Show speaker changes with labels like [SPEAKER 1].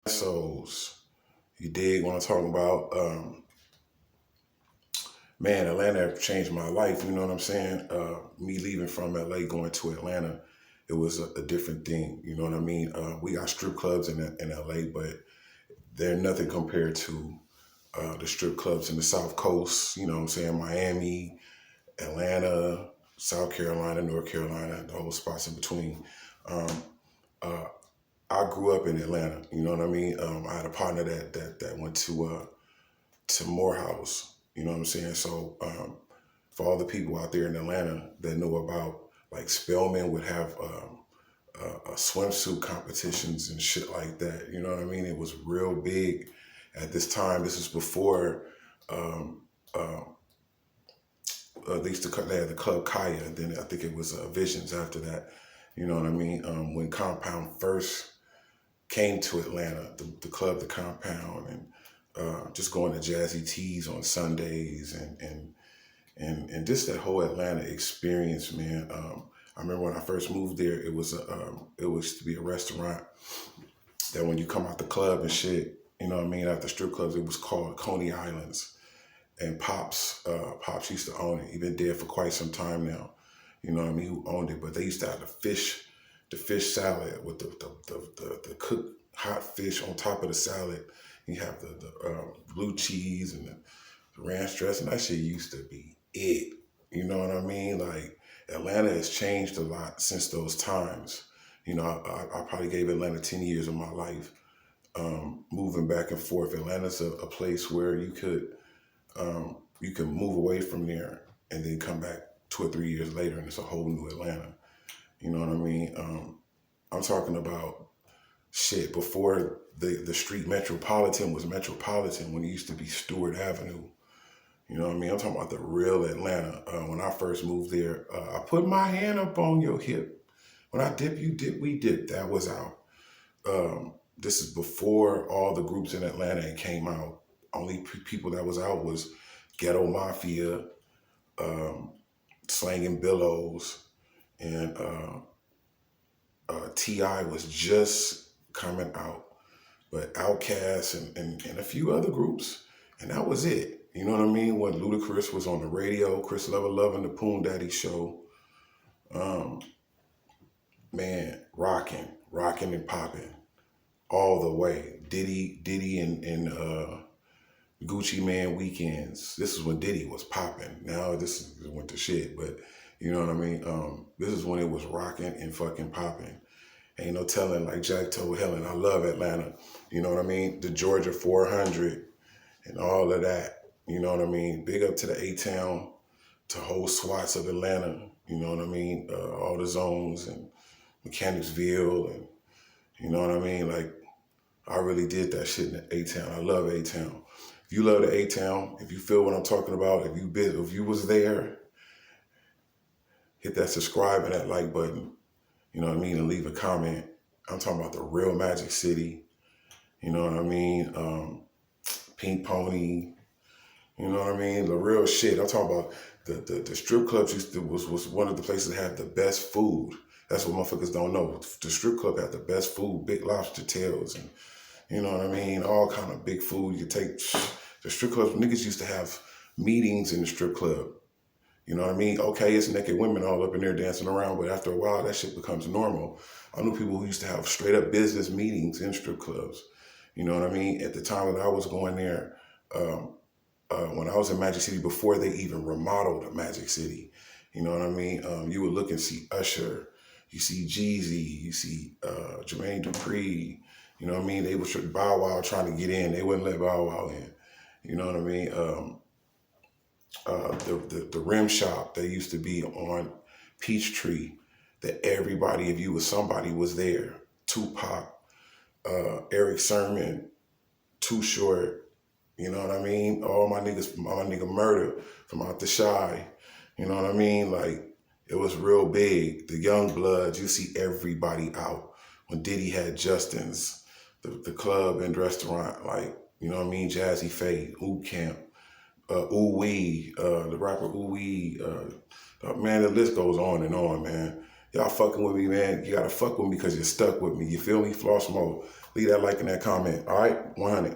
[SPEAKER 1] Souls. You dig what I'm talking about? Man, Atlanta changed my life. You know what I'm saying? Me leaving from LA going to Atlanta, it was a different thing. You know what I mean? We got strip clubs in LA, but they're nothing compared to the strip clubs in the South Coast. You know what I'm saying? Miami, Atlanta, South Carolina, North Carolina, the whole spots in between. Um, uh, I grew up in Atlanta. You know what I mean? I had a partner that went to Morehouse. You know what I'm saying? So for all the people out there in Atlanta that know about, like, Spelman would have swimsuit competitions and shit like that. You know what I mean? It was real big at this time. This is before um, uh, they used to they had the Club Kaya, and then I think it was Visions after that. You know what I mean? When Compound first came to Atlanta, the club, the Compound, and just going to Jazzy T's on Sundays, and just that whole Atlanta experience, man. I remember when I first moved there, it was to be a restaurant that when you come out the club and shit, you know what I mean, after strip clubs, it was called Coney Islands, and Pops used to own it. He's been dead for quite some time now. You know what I mean? Who owned it? But they used to have the fish salad with the cooked hot fish on top of the salad. You have the blue cheese and the ranch dressing. That shit used to be it. You know what I mean? Like, Atlanta has changed a lot since those times. You know, I probably gave Atlanta 10 years of my life, moving back and forth. Atlanta's a place where you can move away from there and then come back 2 or 3 years later, and it's a whole new Atlanta. You know what I mean? I'm talking about shit before the street Metropolitan was Metropolitan, when it used to be Stewart Avenue. You know what I mean? I'm talking about the real Atlanta. When I first moved there, I put my hand up on your hip. When I dip, you dip, we dip. That was out. This is before all the groups in Atlanta came out. Only people that was out was Ghetto Mafia, Slangin' Billows, and T.I. was just coming out. But Outkast and a few other groups, and that was it. You know what I mean? When Ludacris was on the radio, Chris Lover Lovin' the Poon Daddy Show, man, rocking and popping all the way. Diddy and Gucci Man weekends. This is when Diddy was popping. Now this went to shit, but you know what I mean? This is when it was rocking and fucking popping. Ain't no telling, like Jack told Helen, I love Atlanta. You know what I mean? The Georgia 400 and all of that. You know what I mean? Big up to the A-Town, to whole swats of Atlanta. You know what I mean? All the zones and Mechanicsville, and you know what I mean? Like, I really did that shit in the A-Town. I love A-Town. If you love the A-Town, if you feel what I'm talking about, if you was there, hit that subscribe and that like button. You know what I mean? And leave a comment. I'm talking about the real Magic City. You know what I mean? Pink Pony. You know what I mean? The real shit. I'm talking about the strip clubs was one of the places that had the best food. That's what motherfuckers don't know. The strip club had the best food, Big Lobster tails, and you know what I mean? All kind of big food. You take the strip clubs. Niggas used to have meetings in the strip club. You know what I mean? Okay, it's naked women all up in there dancing around, but after a while, that shit becomes normal. I knew people who used to have straight up business meetings in strip clubs. You know what I mean? At the time that I was going there, when I was in Magic City, before they even remodeled Magic City, you know what I mean? You would look and see Usher, you see Jeezy, you see Jermaine Dupri. You know what I mean? They was Bow Wow trying to get in. They wouldn't let Bow Wow in. You know what I mean? The rim shop that used to be on Peachtree, that everybody, if you was somebody, was there. Tupac, Eric Sermon, Too Short, you know what I mean? All my niggas, my nigga Murder from Out the Shy, you know what I mean? Like, it was real big. The Young Bloods, you see everybody out. When Diddy had Justin's, the club and restaurant, like, you know what I mean? Jazzy Faye, Ooh Camp, Ooh Wee, the rapper Ooh Wee, man, the list goes on and on, man. Y'all fucking with me, man. You gotta fuck with me because you're stuck with me. You feel me? Floss mode. Leave that like and that comment. All right, 100.